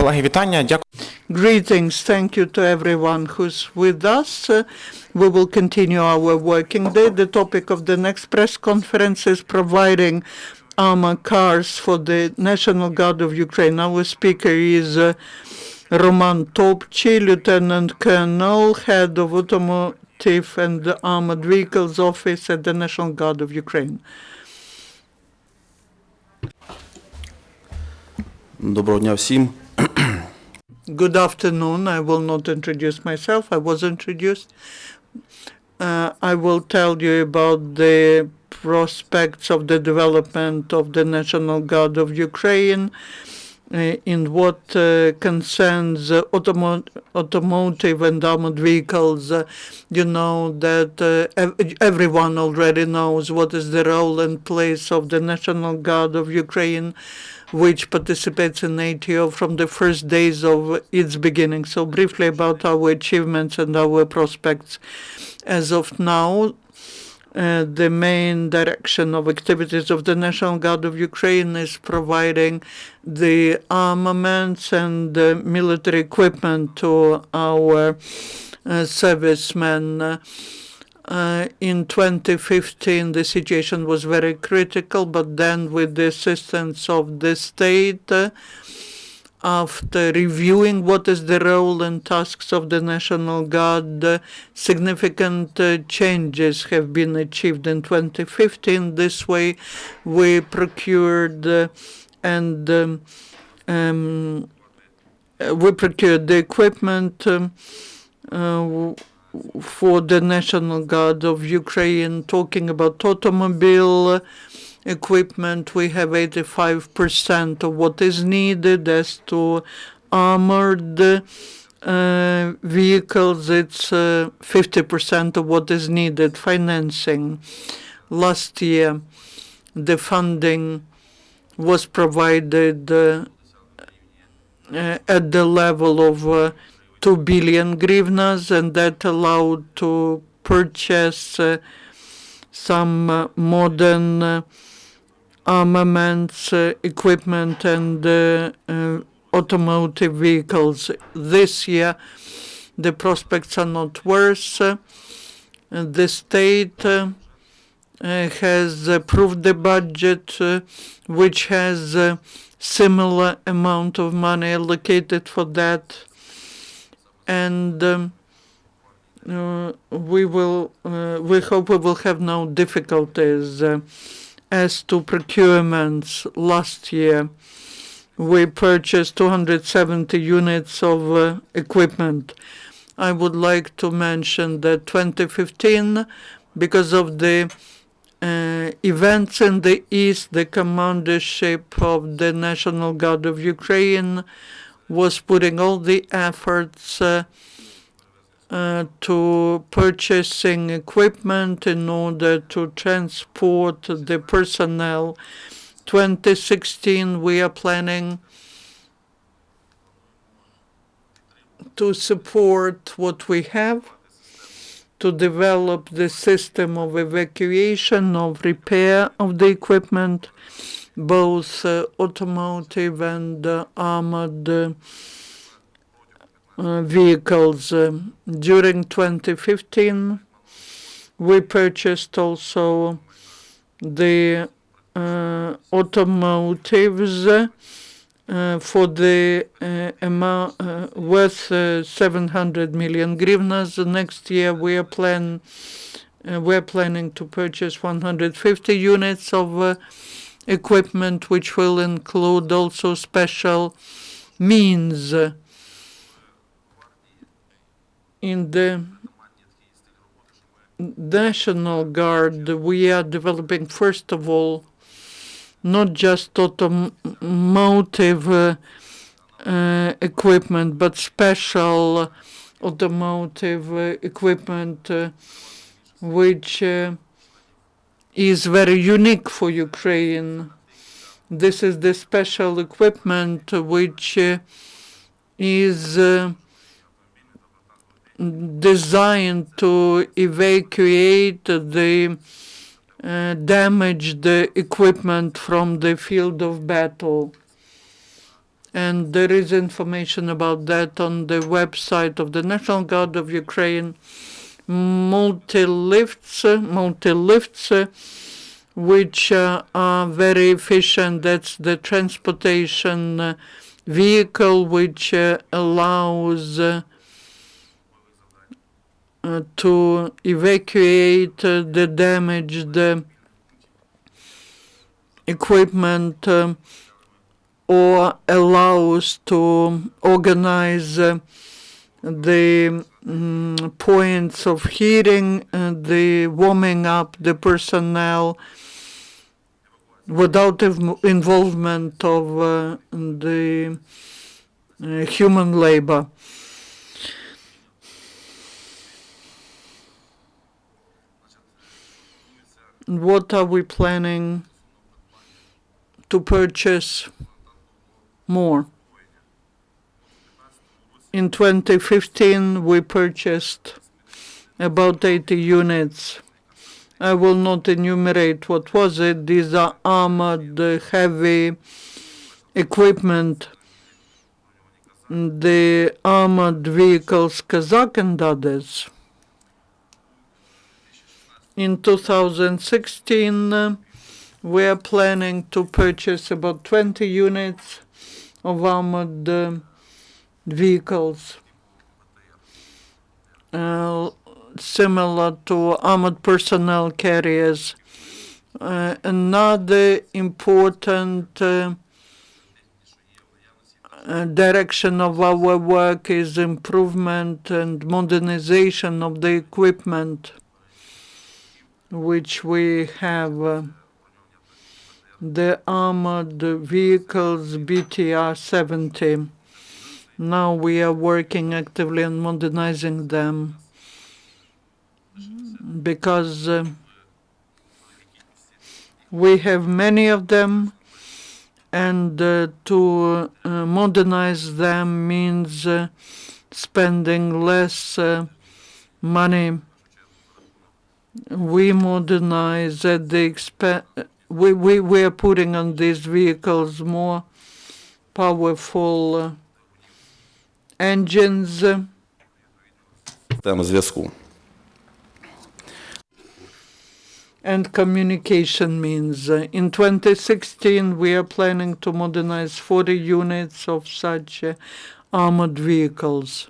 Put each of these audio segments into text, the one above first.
Колеги, вітання. Дякую. Greetings. Thank you to everyone who's with us. We will continue our working day. The topic of the next press conference is providing armor cars for the National Guard of Ukraine. Our speaker is Roman Topchi, Lieutenant Colonel, Head of Automotive and Armored Vehicles Office at the National Guard of Ukraine. Доброго дня всім. Good afternoon. I will not introduce myself. I was introduced. I will tell you about the prospects of the development of the National Guard of Ukraine in what concerns automotive and armored vehicles. You know that everyone already knows what is the role and place of the National Guard of Ukraine, which participates in NATO from the first days of its beginning. So briefly about our achievements and our prospects. As of now, the main direction of activities of the National Guard of Ukraine is providing the armaments and military equipment to our servicemen. In 2015, the situation was very critical, but then with the assistance of the state, after reviewing what is the role and tasks of the National Guard, significant changes have been achieved in 2015. This way, we procured the equipment for the National Guard of Ukraine. Talking about automobile equipment, we have 85% of what is needed. As to armored vehicles, it's 50% of what is needed. Financing. Last year, the funding was provided at the level of 2 billion grivnas, and that allowed to purchase some modern armaments, equipment, and automotive vehicles. This year, the prospects are not worse. The state has approved the budget, which has a similar amount of money allocated for that. And we hope we will have no difficulties. As to procurements, last year we purchased 270 units of equipment. I would like to mention that 2015, because of the events in the East, the commandership of the National Guard of Ukraine was putting all the efforts to purchasing equipment in order to transport the personnel. 2016, we are planning to support what we have, to develop the system of evacuation, of repair of the equipment, both automotive and armored vehicles. During 2015, we purchased also the automotives for the amount worth 700 million grivnas. Next year, we're planning to purchase 150 units of equipment, which will include also special means. In the National Guard, we are developing, first of all, not just automotive equipment, but special automotive equipment, which is very unique for Ukraine. This is the special equipment which is designed to evacuate the damaged equipment from the field of battle. And there is information about that on the website of the National Guard of Ukraine. Multi-lifts, which are very efficient. That's the transportation vehicle which allows to evacuate the damaged equipment or allows to organize the points of heating, the warming up the personnel without involvement of the human labor. What are we planning to purchase more? In 2015, we purchased about 80 units. I will not enumerate what was it. These are armored, heavy equipment. The armored vehicles, Kazakh and others. In 2016, we are planning to purchase about 20 units of armored vehicles, similar to armored personnel carriers. Another important direction of our work is improvement and modernization of the equipment which we have. The armored vehicles BTR 70. Now we are working actively on modernizing them because we have many of them, and to modernize them means spending less money. We modernize at the expense. We are putting on these vehicles more powerful engines. Тема зв'язку. And communication means. In 2016, we are planning to modernize 40 units of such armored vehicles.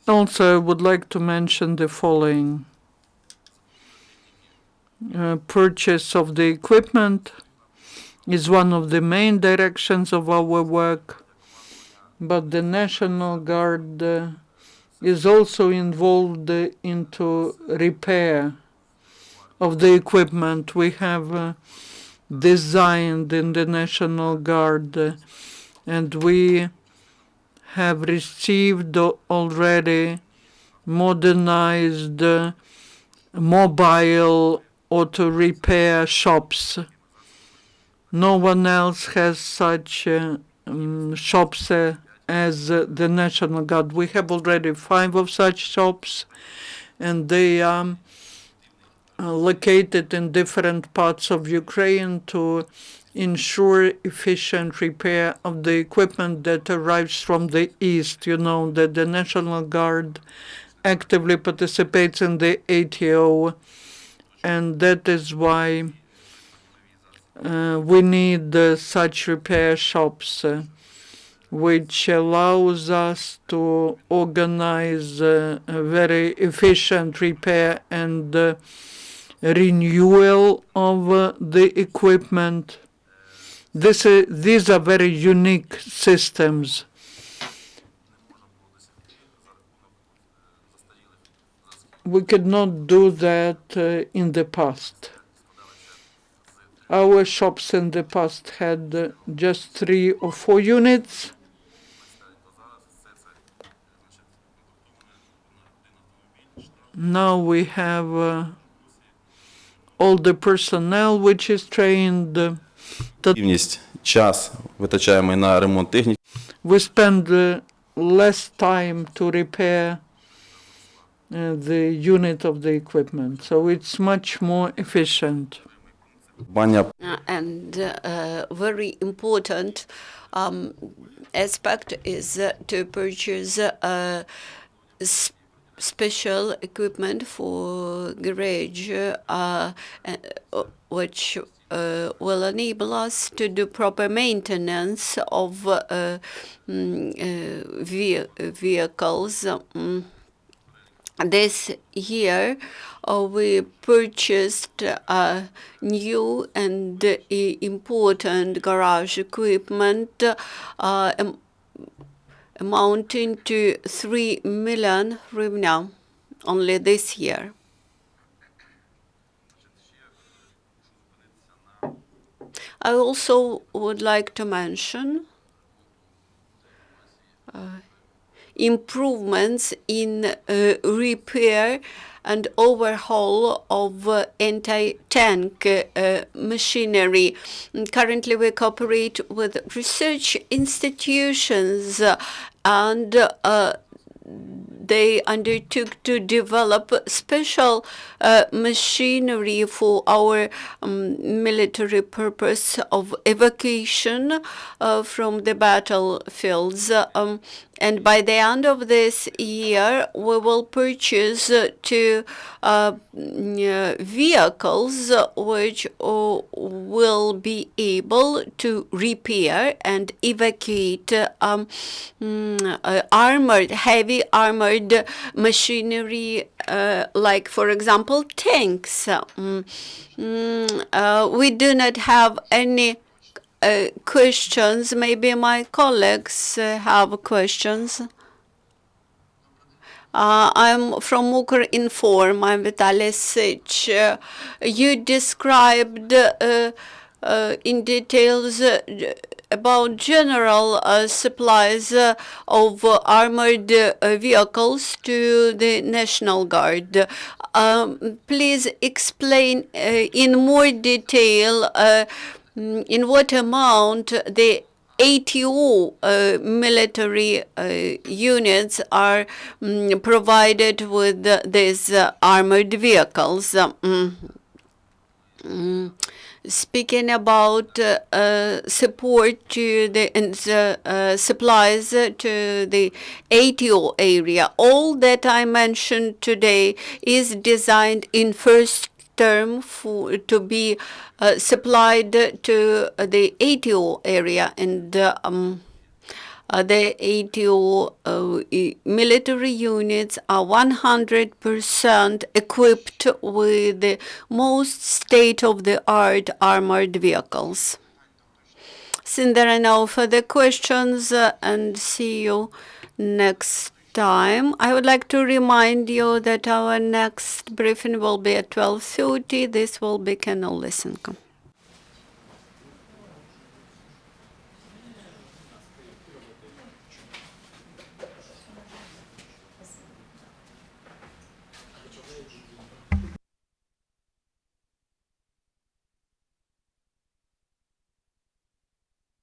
Also, I would like to mention the following. Purchase of the equipment is one of the main directions of our work, but the National Guard is also involved into repair of the equipment. We have designed in the National Guard, and we have received already modernized mobile auto repair shops. No one else has such shops as the National Guard. We have already 5 of such shops, and they are located in different parts of Ukraine to ensure efficient repair of the equipment that arrives from the east. You know that the National Guard actively participates in the ATO, and that is why we need such repair shops, which allows us to organize a very efficient repair and renewal of the equipment. These are very unique systems. We could not do that in the past. Our shops in the past had just 3 or 4 units. Now we have all the personnel which is trained. Час витрачаємо на ремонт техніки. We spend less time to repair the unit of the equipment, so it's much more efficient. And very important aspect is to purchase special equipment for garage, which will enable us to do proper maintenance of vehicles. This year, we purchased new and important garage equipment amounting to 3 million hryvnia only this year. I also would like to mention improvements in repair and overhaul of anti-tank machinery. Currently, we cooperate with research institutions and they undertook to develop special machinery for our military purpose of evacuation from the battlefields. And by the end of this year, we will purchase two vehicles which will be able to repair and evacuate heavy armored machinery, like, for example, tanks. We do not have any questions. Maybe my colleagues have questions. I'm from Ukrinform. I'm Vitaly Sich. You described in details about general supplies of armored vehicles to the National Guard. Please explain in more detail in what amount the ATO military units are provided with these armored vehicles. Speaking about support to the supplies to the ATO area, all that I mentioned today is designed in first term to be supplied to the ATO area, and the ATO military units are 100% equipped with the most state-of-the-art armored vehicles. Since there are no further questions, and see you next time, I would like to remind you that our next briefing will be at 12:30. This will be Ken Oleksandr.